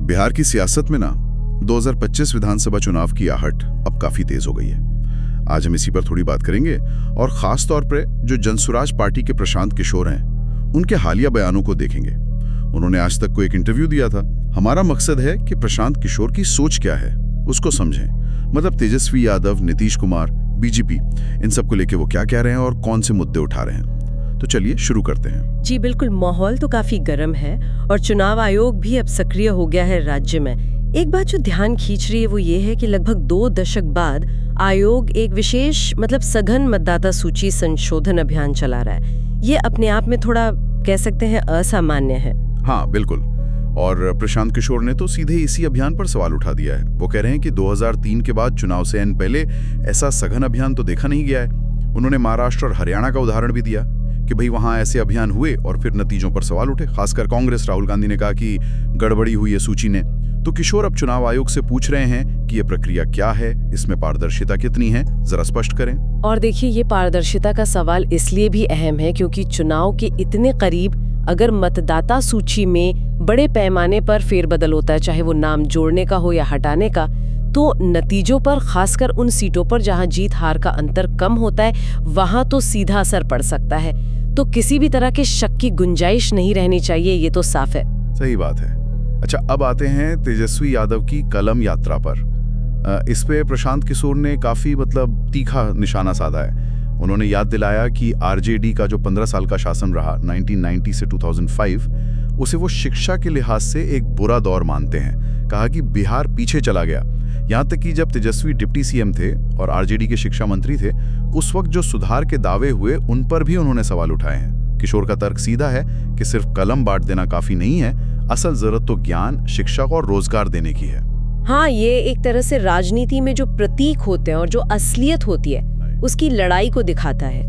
बिहार की सियासत में ना 2025 विधानसभा चुनाव की आहट अब काफी तेज हो गई है। आज हम इसी पर थोड़ी बात करेंगे और खास तौर पर जो जनसुराज पार्टी के प्रशांत किशोर हैं, उनके हालिया बयानों को देखेंगे। उन्होंने आज तक को एक इंटरव्यू दिया था। हमारा मकसद है कि प्रशांत किशोर की सोच क्या है उसको समझें। मतलब तेजस्वी यादव, नीतीश कुमार, बीजेपी, इन सब को लेके वो क्या कह रहे हैं और कौन से मुद्दे उठा रहे हैं। तो चलिए शुरू करते हैं। जी बिल्कुल, माहौल तो काफी गर्म है और चुनाव आयोग भी अब सक्रिय हो गया है राज्य में। एक बात जो ध्यान खींच रही है वो ये है कि लगभग 2 दशक बाद आयोग एक विशेष सघन मतदाता सूची संशोधन अभियान चला रहा है। ये अपने आप में थोड़ा कह सकते हैं असामान्य है। हाँ बिल्कुल। और प्रशांत किशोर ने तो सीधे इसी अभियान पर सवाल उठा दिया है। वो कह रहे हैं कि 2003 के बाद चुनाव से पहले ऐसा सघन अभियान तो देखा नहीं गया है। उन्होंने महाराष्ट्र और हरियाणा का उदाहरण भी दिया कि भाई वहां ऐसे अभियान हुए और फिर नतीजों पर सवाल उठे। खासकर कांग्रेस, राहुल गांधी ने कहा कि गड़बड़ी हुई है सूची ने। तो किशोर अब चुनाव आयोग से पूछ रहे हैं कि ये प्रक्रिया क्या है, इसमें पारदर्शिता कितनी है, जरा स्पष्ट करें। और देखिए, ये पारदर्शिता का सवाल इसलिए भी अहम है क्योंकि चुनाव के इतने करीब अगर मतदाता सूची में बड़े पैमाने पर फेरबदल होता है, चाहे वो नाम जोड़ने का हो या हटाने का, तो नतीजों पर, खासकर उन सीटों पर जहां जीत हार का अंतर कम होता है, वहां तो सीधा असर पड़ सकता है। तो किसी भी तरह के शक की गुंजाइश नहीं रहनी चाहिए, ये तो साफ है। सही बात है। अच्छा, अब आते हैं तेजस्वी यादव की कलम यात्रा पर। इस पे प्रशांत किशोर ने काफी तीखा निशाना साधा है। उन्होंने याद दिलाया कि आरजेडी का जो 15 साल का शासन रहा 1990 से 2005, उसे वो शिक्षा के लिहाज से एक बुरा दौर मानते हैं। कहा कि बिहार पीछे चला गया। यहाँ तक कि जब तेजस्वी डिप्टी सीएम थे और आरजेडी के शिक्षा मंत्री थे, उस वक्त जो सुधार के दावे हुए उन पर भी उन्होंने सवाल उठाए हैं। किशोर का तर्क सीधा है कि सिर्फ कलम बांट देना काफी नहीं है, असल जरूरत तो ज्ञान, शिक्षा और रोजगार देने की है। हाँ, ये एक तरह से राजनीति में जो प्रतीक होते हैं और जो असलियत होती है उसकी लड़ाई को दिखाता है।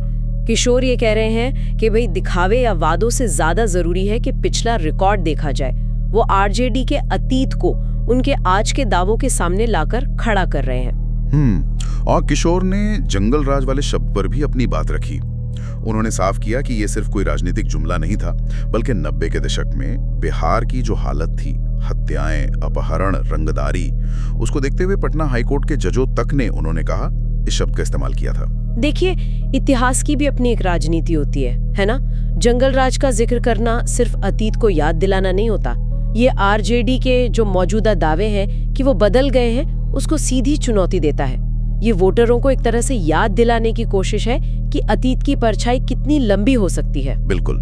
किशोर ये कह रहे हैं कि भाई दिखावे या वादों से ज्यादा जरूरी है कि पिछला रिकॉर्ड देखा जाए। वो आरजेडी के अतीत को उनके आज के दावों के सामने लाकर खड़ा कर रहे हैं। और किशोर ने जंगल राज वाले शब्द पर भी अपनी बात रखी। उन्होंने साफ किया कि ये सिर्फ कोई राजनीतिक जुमला नहीं था, बल्कि 90 के दशक में बिहार की जो हालत थी, हत्याएं, अपहरण, रंगदारी, उसको देखते हुए पटना हाईकोर्ट के जजों तक ने, उन्होंने कहा, इस शब्द का इस्तेमाल किया था। देखिए, इतिहास की भी अपनी एक राजनीति होती है ना? जंगल राज का जिक्र करना सिर्फ अतीत को याद दिलाना नहीं होता। ये आरजेडी के जो मौजूदा दावे हैं कि वो बदल गए हैं, उसको सीधी चुनौती देता है। ये वोटरों को एक तरह से याद दिलाने की कोशिश है कि अतीत की परछाई कितनी लंबी हो सकती है। बिल्कुल।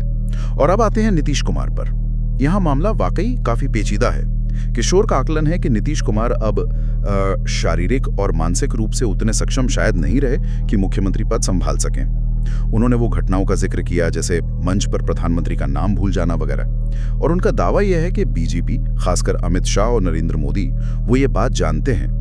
और अब आते हैं नीतीश कुमार पर। यहाँ मामला वाकई काफी पेचीदा है। किशोर का आकलन है कि नीतीश कुमार अब शारीरिक और मानसिक रूप से उतने सक्षम शायद नहीं रहे कि मुख्यमंत्री पद संभाल सकें। उन्होंने वो घटनाओं का जिक्र किया जैसे मंच पर प्रधानमंत्री का नाम भूल जाना वगैरह। और उनका दावा यह है कि बीजेपी, खासकर अमित शाह और नरेंद्र मोदी, वो ये बात जानते हैं,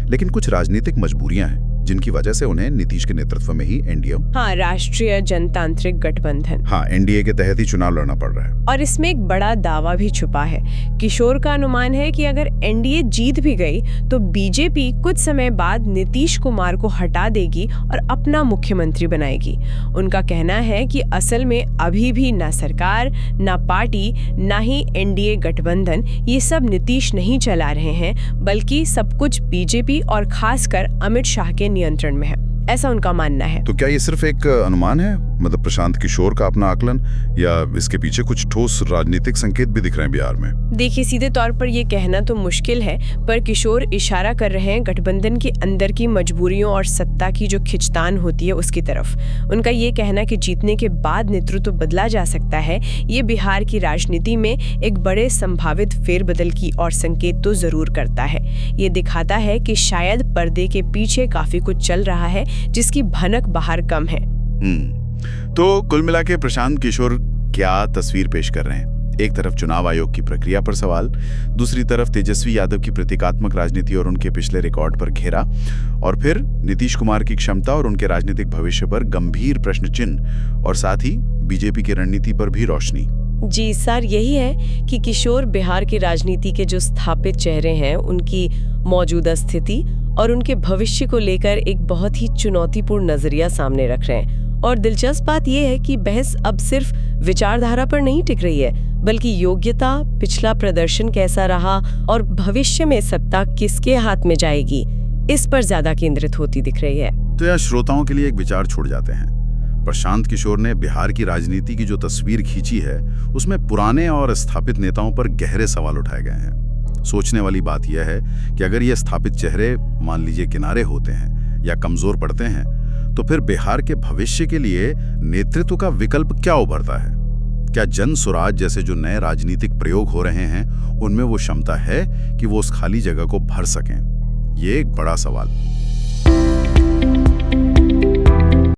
लेकिन कुछ राजनीतिक मजबूरियां हैं जिनकी वजह से उन्हें नीतीश के नेतृत्व में ही एनडीए, राष्ट्रीय जनतांत्रिक गठबंधन, एनडीए के तहत ही चुनाव लड़ना पड़ रहा है। और इसमें एक बड़ा दावा भी छुपा है। किशोर का अनुमान है कि अगर एनडीए जीत भी गई तो बीजेपी कुछ समय बाद नीतीश कुमार को हटा देगी और अपना मुख्यमंत्री बनाएगी। उनका कहना है कि असल में अभी भी ना सरकार, ना पार्टी, ना ही एनडीए गठबंधन, ये सब नीतीश नहीं चला रहे हैं, बल्कि सब कुछ बीजेपी और खासकर अमित शाह के नियंत्रण में है, ऐसा उनका मानना है। तो क्या ये सिर्फ एक अनुमान है, प्रशांत किशोर का अपना आकलन, या इसके पीछे कुछ ठोस राजनीतिक संकेत भी दिख रहे हैं बिहार में? देखिए, सीधे तौर पर ये कहना तो मुश्किल है, पर किशोर इशारा कर रहे हैं गठबंधन के अंदर की मजबूरियों और सत्ता की जो खिंचतान होती है उसकी तरफ। उनका ये कहना कि जीतने के बाद नेतृत्व बदला जा सकता है, ये बिहार की राजनीति में एक बड़े संभावित फेरबदल की और संकेत तो जरूर करता है। ये दिखाता है कि शायद पर्दे के पीछे काफी कुछ चल रहा है जिसकी भनक बाहर कम है। तो कुल मिला के प्रशांत किशोर क्या तस्वीर पेश कर रहे हैं? एक तरफ चुनाव आयोग की प्रक्रिया पर सवाल, दूसरी तरफ तेजस्वी यादव की प्रतीकात्मक राजनीति और उनके पिछले रिकॉर्ड पर घेरा, और फिर नीतीश कुमार की क्षमता और उनके राजनीतिक भविष्य पर गंभीर प्रश्न चिन्ह, और साथ ही बीजेपी की रणनीति पर भी रोशनी। जी सर, यही है कि किशोर बिहार की राजनीति के जो स्थापित चेहरे हैं, उनकी मौजूदा स्थिति और उनके भविष्य को लेकर एक बहुत ही चुनौतीपूर्ण नजरिया सामने रख रहे हैं। और दिलचस्प बात यह है कि बहस अब सिर्फ विचारधारा पर नहीं टिक रही है, बल्कि योग्यता, पिछला प्रदर्शन कैसा रहा और भविष्य में सत्ता किसके हाथ में जाएगी, इस पर ज्यादा केंद्रित होती दिख रही है। तो यह श्रोताओं के लिए एक विचार छोड़ जाते हैं। प्रशांत किशोर ने बिहार की राजनीति की जो तस्वीर खींची है, उसमें पुराने और स्थापित नेताओं पर गहरे सवाल उठाए गए हैं। सोचने वाली बात यह है कि अगर ये स्थापित चेहरे मान लीजिए किनारे होते हैं या कमजोर पड़ते हैं, तो फिर बिहार के भविष्य के लिए नेतृत्व का विकल्प क्या उभरता है? क्या जन स्वराज जैसे जो नए राजनीतिक प्रयोग हो रहे हैं, उनमें वो क्षमता है कि वो उस खाली जगह को भर सकें? ये एक बड़ा सवाल।